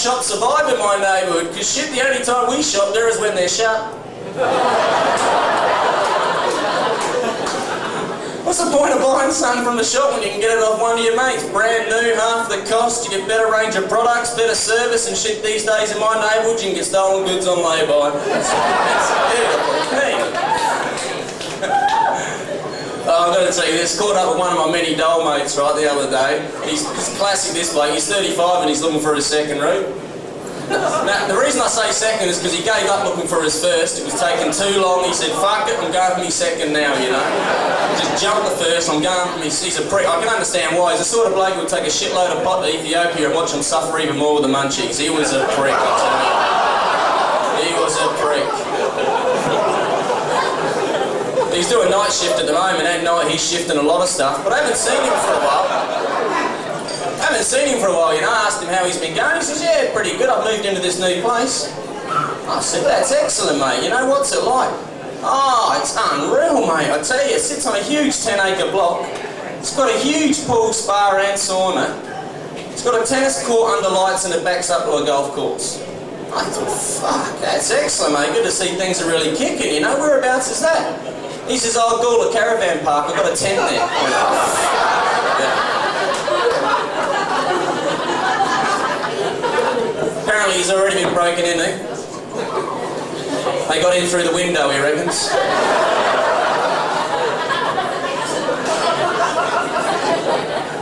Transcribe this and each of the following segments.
shop survive in my neighbourhood, because shit, the only time we shop there is when they're shut. What's the point of buying something from the shop when you can get it off one of your mates? Brand new, half the cost, you get better range of products, better service and shit these days in my neighbourhood, you can get stolen goods on lay-by. It's beautiful thing. I'm going to tell you this, caught up with one of my many dole mates, right, the other day. He's classic, this bloke, he's 35 and he's looking for his second route. Now, the reason I say second is because he gave up looking for his first. It was taking too long. He said, fuck it, I'm going for my second now, you know. Just jump the first, I'm going for me. He's a prick. I can understand why. He's the sort of bloke who would take a shitload of pot to Ethiopia and watch him suffer even more with the munchies. He was a prick, I tell you. He was a prick. He's doing night shift at the moment. At night he's shifting a lot of stuff, but I haven't seen him for a while. You know. I asked him how he's been going. He says, yeah, pretty good. I've moved into this new place. I said, that's excellent, mate. You know, what's it like? Oh, it's unreal, mate. I tell you, it sits on a huge 10-acre block. It's got a huge pool, spa and sauna. It's got a tennis court under lights and it backs up to a golf course. I thought, fuck, that's excellent, mate. Good to see things are really kicking, you know. Whereabouts is that? He says, oh, Gawler Caravan Park. I've got a tent there. Yeah. Apparently he's already been broken in there. They got in through the window, he reckons.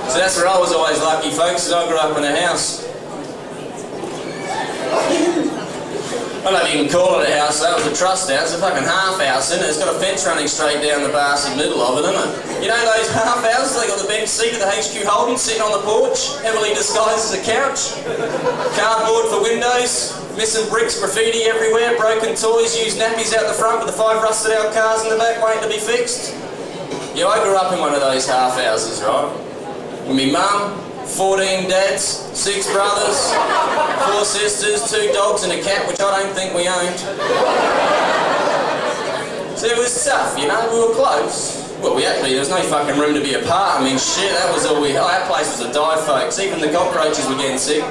So that's where I was always lucky, folks, because I grew up in a house. I don't even call it a house, that was a trust house, a fucking half house, isn't it? It's got a fence running straight down the barsy middle of it, isn't it? You know those half houses, they got the bench seat of the HQ Holden sitting on the porch, heavily disguised as a couch, cardboard for windows, missing bricks, graffiti everywhere, broken toys, used nappies out the front with the 5 rusted out cars in the back waiting to be fixed. Yeah, I grew up in one of those half houses, right? With me mum, 14 dads, 6 brothers, 4 sisters, 2 dogs and a cat, which I don't think we owned. So it was tough, you know, we were close. Well, there was no fucking room to be apart. I mean, shit, that was all our place was a die, folks. Even the cockroaches were getting sick.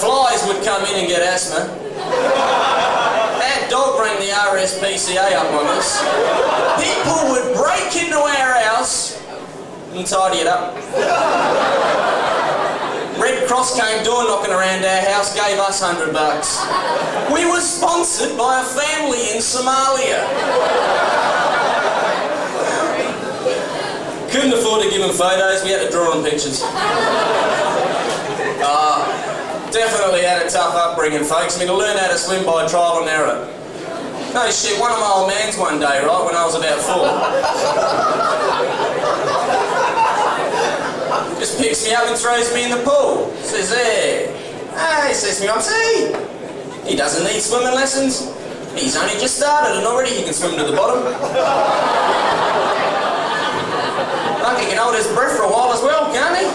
Flies would come in and get asthma. That dog rang the RSPCA up on us. People would break into our house and tidy it up. Red Cross came door knocking around our house, gave us $100. We were sponsored by a family in Somalia. Couldn't afford to give them photos, we had to draw them pictures. Definitely had a tough upbringing, folks. I mean, to learn how to swim by trial and error. No shit, one of my old mans one day, right, when I was about 4, just picks me up and throws me in the pool. Says, hey, says to me, I'm saying, he doesn't need swimming lessons. He's only just started and already he can swim to the bottom. Fuck, he can hold his breath for a while as well, can't he?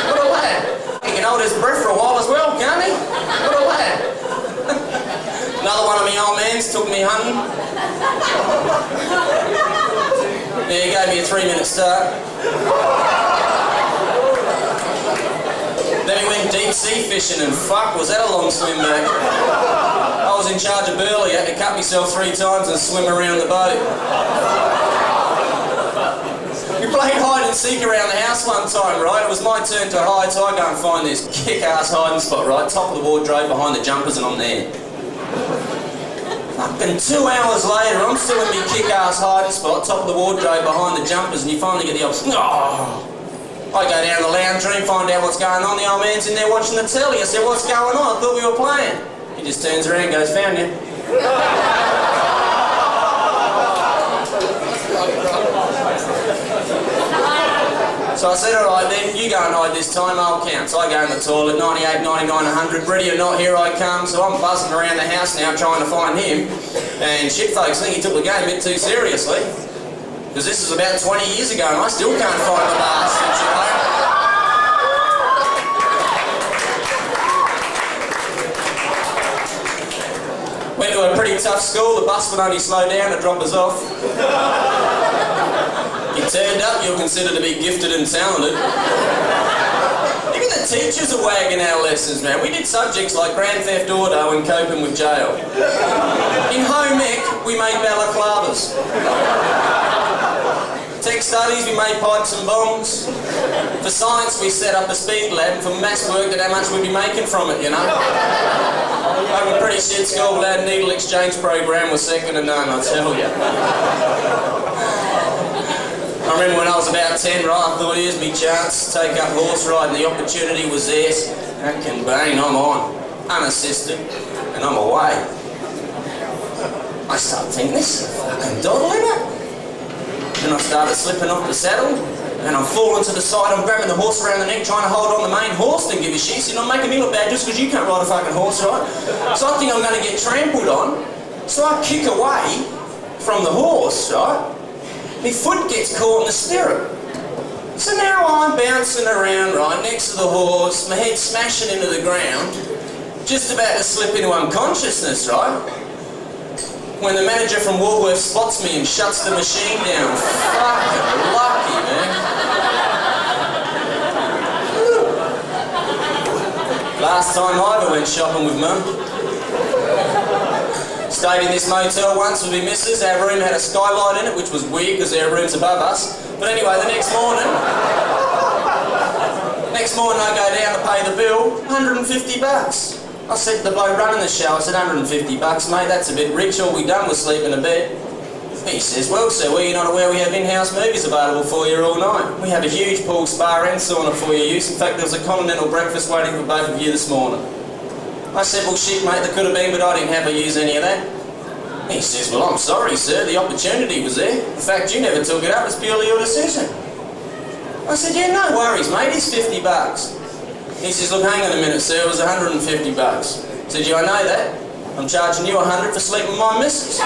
What a lad. He can hold his breath for a while as well, can't he? What a lad. Another one of my old mans took me hunting. Yeah, he gave me a 3-minute start. Then he went deep sea fishing and fuck, was that a long swim back. I was in charge of Burley, I had to cut myself 3 times and swim around the boat. We played hide and seek around the house one time, right? It was my turn to hide, so I go and find this kick-ass hiding spot, right? Top of the wardrobe, behind the jumpers, and I'm there. Fucking 2 hours later, I'm still in my kick-ass hiding spot, top of the wardrobe, behind the jumpers, and you finally get the option. Oh. I go down the lounge room, find out what's going on. The old man's in there watching the telly. I said, what's going on? I thought we were playing. He just turns around and goes, found you. So I said, all right then, you go and hide this time, I'll count. So I go in the toilet, 98, 99, 100, ready or not, here I come. So I'm buzzing around the house now trying to find him. And shit folks, I think he took the game a bit too seriously. Because this is about 20 years ago and I still can't find the bastard, you know. Went to a pretty tough school, the bus would only slow down to drop us off. You it turned up, you're considered to be gifted and talented. Even the teachers are wagging our lessons, man. We did subjects like Grand Theft Auto and coping with jail. In home ec, we made balaclavas. Tech studies, we made pipes and bombs. For science, we set up a speed lab, and for maths, worked at how much we'd be making from it, you know? I'm a pretty shit school, but our needle exchange program was second to none, I tell you. I remember when I was about 10, right, I thought, here's me chance to take up horse riding. The opportunity was there. Heck and bang, I'm on. Unassisted, and I'm away. I started thinking, this is a fucking doddle, isn't it? Then I started slipping off the saddle, and I'm falling to the side. I'm grabbing the horse around the neck, trying to hold on the main horse. Didn't give a shit. So you're not making me look bad just because you can't ride a fucking horse, right? So I think I'm going to get trampled on. So I kick away from the horse, right? My foot gets caught in the stirrup. So now I'm bouncing around, right, next to the horse, my head smashing into the ground, just about to slip into unconsciousness, right? When the manager from Woolworths spots me and shuts the machine down. Fucking lucky, man. Last time I ever went shopping with Mum. Stayed in this motel once with my missus. Our room had a skylight in it, which was weird because our room's above us. But anyway, the next morning I go down to pay the bill, $150. I said to the bloke running the show, I said, $150, mate, that's a bit rich. All we done was sleep in a bed. He says, well, sir, were you not aware we have in-house movies available for you all night? We have a huge pool, spa and sauna for your use. In fact, there was a continental breakfast waiting for both of you this morning. I said, well, shit, mate, there could have been, but I didn't have to use any of that. He says, well, I'm sorry, sir, the opportunity was there. In fact, you never took it up, it's purely your decision. I said, yeah, no worries, mate, it's $50. He says, look, hang on a minute, sir, it was $150. I said, yeah, I know that. I'm charging you $100 for sleeping with my missus. He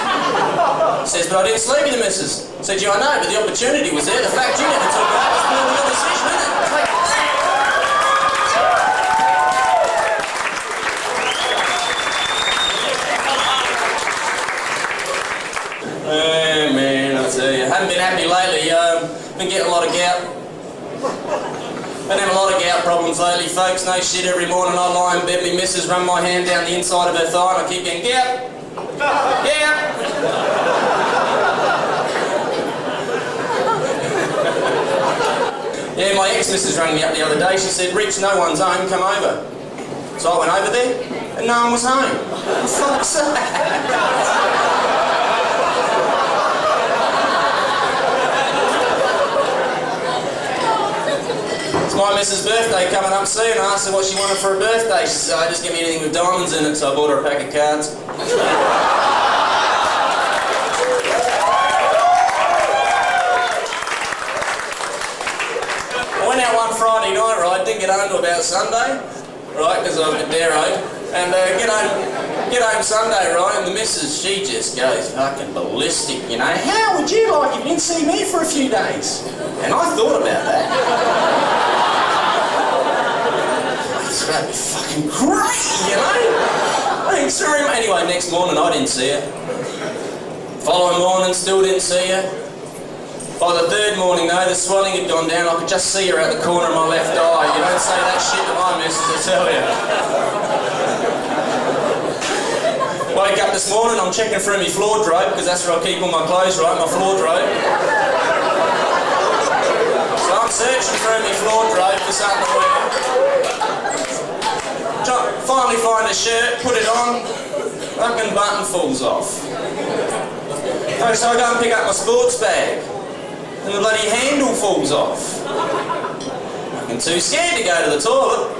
says, but I didn't sleep with the missus. I said, yeah, I know, but the opportunity was there. The fact you never took it up was purely your decision, isn't it? Man, I tell you, haven't been happy lately. Been getting a lot of gout. Been having a lot of gout problems lately, folks. No shit, every morning I lie in bed, my missus run my hand down the inside of her thigh and I keep getting gout. Gout. Yeah, my ex-missus rang me up the other day. She said, Rich, no one's home, come over. So I went over there and no one was home. For fuck's sake. It's my missus' birthday coming up soon. I asked her what she wanted for her birthday. She said, oh, just give me anything with diamonds in it, so I bought her a pack of cards. I went out one Friday night, right, didn't get home till about Sunday, right, because I'm at Naberhood, and get home Sunday, right, and the missus, she just goes fucking ballistic, you know. How would you like if you didn't see me for a few days? And I thought about that. That'd be fucking crazy, you know? Thanks very much. Anyway, next morning I didn't see her. Following morning, still didn't see her. By the third morning though, the swelling had gone down. I could just see her out the corner of my left eye. You don't say that shit to my missus, I tell you. Wake up this morning, I'm checking through my floor drape, because that's where I keep all my clothes, right, my floor drape. So I'm searching through my floor drape for something to wear. Finally find a shirt, put it on, fucking button falls off. So I go and pick up my sports bag, and the bloody handle falls off. I'm too scared to go to the toilet.